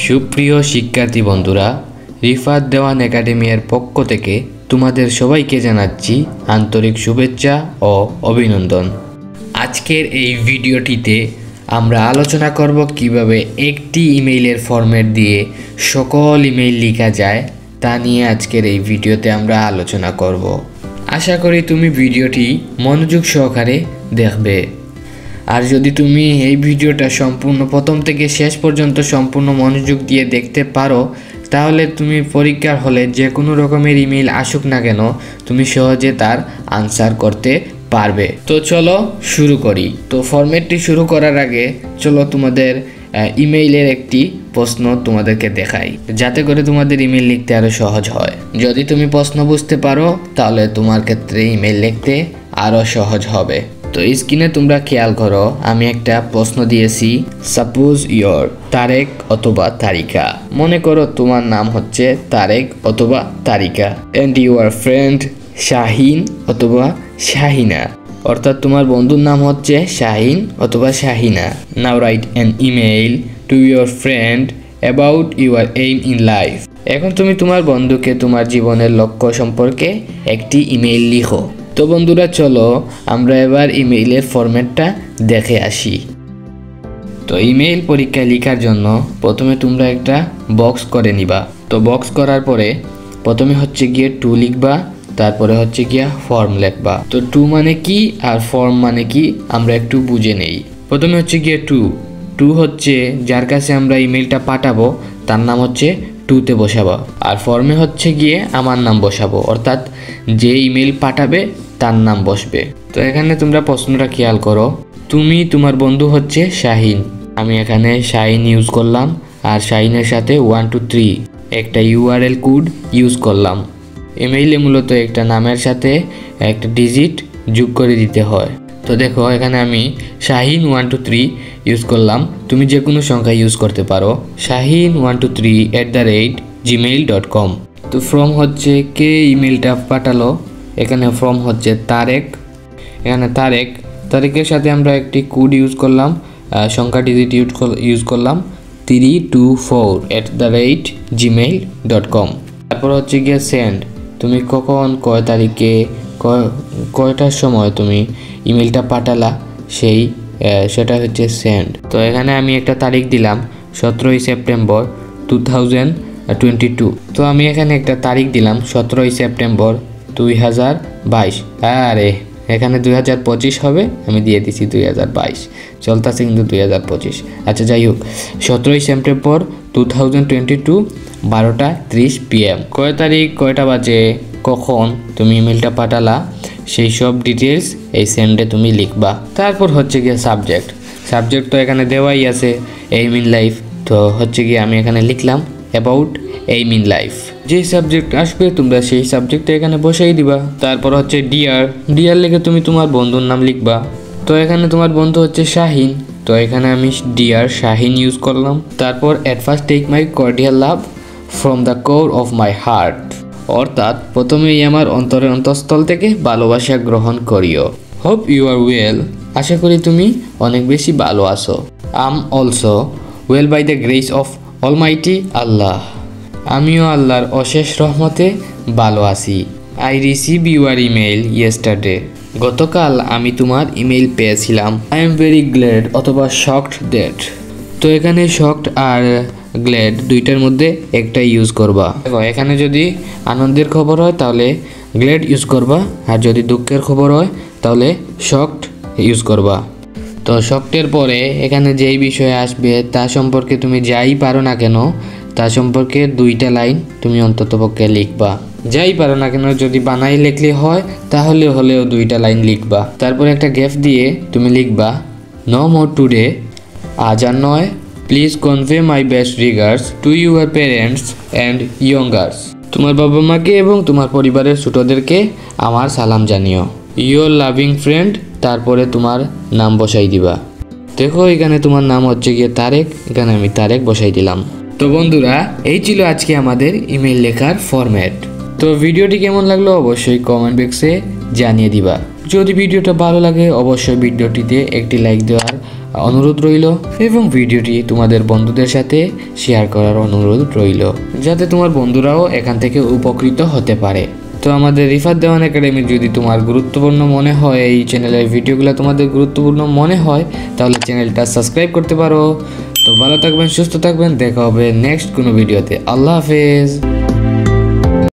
সুপ্রিয় শিক্ষার্থী বন্ধুরা, রিফাত দেওয়ান একাডেমির পক্ষ থেকে তোমাদের সবাইকে জানাচ্ছি আন্তরিক শুভেচ্ছা ও অভিনন্দন। আজকের এই ভিডিওটিতে আমরা আলোচনা করব কিভাবে একটি ইমেইলের ফরম্যাট দিয়ে সকল ইমেইল লেখা যায় তা নিয়ে আজকের এই ভিডিওতে আমরা আলোচনা করব। আশা করি তুমি ভিডিওটি মনোযোগ সহকারে দেখবে। আর যদি তুমি এই ভিডিওটা সম্পূর্ণ প্রথম থেকে শেষ পর্যন্ত সম্পূর্ণ মনোযোগ দিয়ে দেখতে পারো, তাহলে তুমি পরীক্ষার হলে যে কোনো রকমের ইমেইল আসুক না কেন তুমি সহজে তার আনসার করতে পারবে। তো চলো শুরু করি। তো ফরম্যাটটি শুরু করার আগে চলো তোমাদের ইমেইলের একটি প্রশ্ন তোমাদেরকে দেখাই, যাতে করে তোমাদের ইমেইল লিখতে আরও সহজ হয়। যদি তুমি প্রশ্ন বুঝতে পারো তাহলে তোমার ক্ষেত্রে ইমেইল লিখতে আরও সহজ হবে। তো স্ক্রিনে তোমরা খেয়াল করো, আমি একটা প্রশ্ন দিয়েছি, সাপোজ ইয়োর তারেক অথবা তারিকা। মনে করো তোমার নাম হচ্ছে তারেক অথবা Tarika and your friend Shahin অথবা শাহিনা, অর্থাৎ তোমার বন্ধুর নাম হচ্ছে শাহিন অথবা Shahina. Now write an email to your friend about your aim in life. এখন তুমি তোমার বন্ধুকে তোমার জীবনের লক্ষ্য সম্পর্কে একটি ইমেইল লিখো। তো বন্ধুরা চলো আমরা এবার ইমেইলের ফরম্যাটটা দেখে আসি। তো ইমেইল পরীক্ষায় লেখার জন্য প্রথমে তোমরা একটা বক্স করে নিবা। তো বক্স করার পরে প্রথমে হচ্ছে গিয়ে টু লিখবা, তারপরে হচ্ছে গিয়া ফর্ম লিখবা। তো টু মানে কি আর ফর্ম মানে কি আমরা একটু বুঝে নেই। প্রথমে হচ্ছে গিয়ে টু হচ্ছে যার কাছে আমরা ইমেইলটা পাঠাবো তার নাম হচ্ছে টুতে বসাবো, আর ফর্মে হচ্ছে গিয়ে আমার নাম বসাবো, অর্থাৎ যে ইমেইল পাঠাবে তার নাম বসবে। তো এখানে তোমরা প্রশ্নটা খেয়াল করো, তুমি তোমার বন্ধু হচ্ছে শাহিন, আমি এখানে শাহিন ইউজ করলাম, আর শাহিনের সাথে 1 2 3 একটা ইউআরএল কোড ইউজ করলাম। ইমেইলে মূলত একটা নামের সাথে একটা ডিজিট যোগ করে দিতে হয়। তো দেখো এখানে আমি শাহিন 1 2 3 ইউজ করলাম, তুমি যে কোনো সংখ্যা ইউজ করতে পারো, shahin123@gmail.com। তো ফ্রম হচ্ছে কে ইমেইলটা পাঠালো, এখানে ফ্রম হচ্ছে তারেক, এখানে তারেকের সাথে আমরা একটি কোড ইউজ করলাম, সংখ্যা ডিজিট ইউজ করলাম 324@gmail.com। তারপর হচ্ছে গিয়ে সেন্ড, তুমি কখন কয় তারিখে কয়টার সময় তুমি ইমেইলটা পাঠালা সেটা হচ্ছে সেন্ড। তো এখানে আমি একটা তারিখ দিলাম 17 সেপ্টেম্বর 2022। তো আমি এখানে একটা তারিখ দিলাম 17 সেপ্টেম্বর 2022। আরে এখানে 2025 হবে, আমি দিয়ে দিছি 2022, চলতেছে কিন্তু 2025। আচ্ছা যাই হোক, 17 সেপ্টেম্বর 2022 12:30 PM। কয় তারিখ কয়টা বাজে কখন তুমি ইমেলটা পাঠালা সেই সব ডিটেলস এই সেন্ডে তুমি লিখবা। তারপর হচ্ছে গিয়ে সাবজেক্ট তো এখানে দেওয়াই আছে, এইম ইন লাইফ। তো হচ্ছে গিয়ে আমি এখানে লিখলাম অ্যাবাউট এইম ইন লাইফ। যেই সাবজেক্ট আসবে তোমরা সেই সাবজেক্টটা এখানে বসাই দিবা। তারপর হচ্ছে ডিয়ার লিখে তুমি তোমার বন্ধুর নাম লিখবা। তো এখানে তোমার বন্ধু হচ্ছে শাহিন, তো এখানে আমি ডিয়ার শাহিন ইউজ করলাম। তারপর at first take my cordial love from the core of my heart, অর্থাৎ প্রথমেই আমার অন্তরের অন্তঃস্থল থেকে ভালোবাসা গ্রহণ করিও। হোপ ইউ আর ওয়েল, আশা করি তুমি অনেক বেশি ভালো আছো। Am also well by the grace of almighty Allah, আমিও আল্লাহর অশেষ রহমতে ভালো আছি। I receive your email yesterday, গতকাল আমি তোমার ইমেইল পেয়েছিলাম। আই এম ভেরি গ্ল্যাড অথবা শকড দ্যাট। তো এখানে শকড আর গ্ল্যাড দুইটার মধ্যে একটা ইউজ করবা। দেখো এখানে যদি আনন্দের খবর হয় তাহলে গ্ল্যাড ইউজ করবা, আর যদি দুঃখের খবর হয় তাহলে শকড ইউজ করবা। তো শকডের পরে এখানে যেই বিষয় আসবে তা সম্পর্কে তুমি যাই পারো না কেন তা সম্পর্কে 2টা লাইন তুমি অন্ততপক্ষে লিখবা। যাই পারো না কেন যদি বানাই লিখলে হয় তাহলে হলেও 2টা লাইন লিখবা। তারপরে একটা গ্যাপ দিয়ে তুমি লিখবা নো মোর টুডে, আজ আর নয়, please convey my best regards to your parents and youngers. তোমার বাবা মাকে এবং তোমার পরিবারের ছোটদেরকে আমার সালাম জানিও। ইয়োর লাভিং ফ্রেন্ড, তারপরে তোমার নাম বসাই দিবা। দেখো এখানে তোমার নাম হচ্ছে গিয়ে তারেক, এখানে আমি তারেক বসাই দিলাম। তো বন্ধুরা এই ছিল আজকে আমাদের ইমেইল লেখার ফরম্যাট। তো ভিডিওটি কেমন লাগলো অবশ্যই কমেন্ট বক্সে জানিয়ে দিবা। যদি ভিডিওটা ভালো লাগে অবশ্যই ভিডিওটিতে একটি লাইক দেওয়ার অনুরোধ রইল এবং ভিডিওটি তোমাদের বন্ধুদের সাথে শেয়ার করার অনুরোধ রইল, যাতে তোমার বন্ধুরাও এখান থেকে উপকৃত হতে পারে। তো আমাদের রিফাত দেওয়ান একাডেমি যদি তোমার গুরুত্বপূর্ণ মনে হয়, এই চ্যানেলের ভিডিওগুলো তোমাদের গুরুত্বপূর্ণ মনে হয়, তাহলে চ্যানেলটা সাবস্ক্রাইব করতে পারো। তো ভালো থাকবেন, সুস্থ থাকবেন, দেখা হবে নেক্সট কোনো ভিডিওতে। আল্লাহ হাফেজ।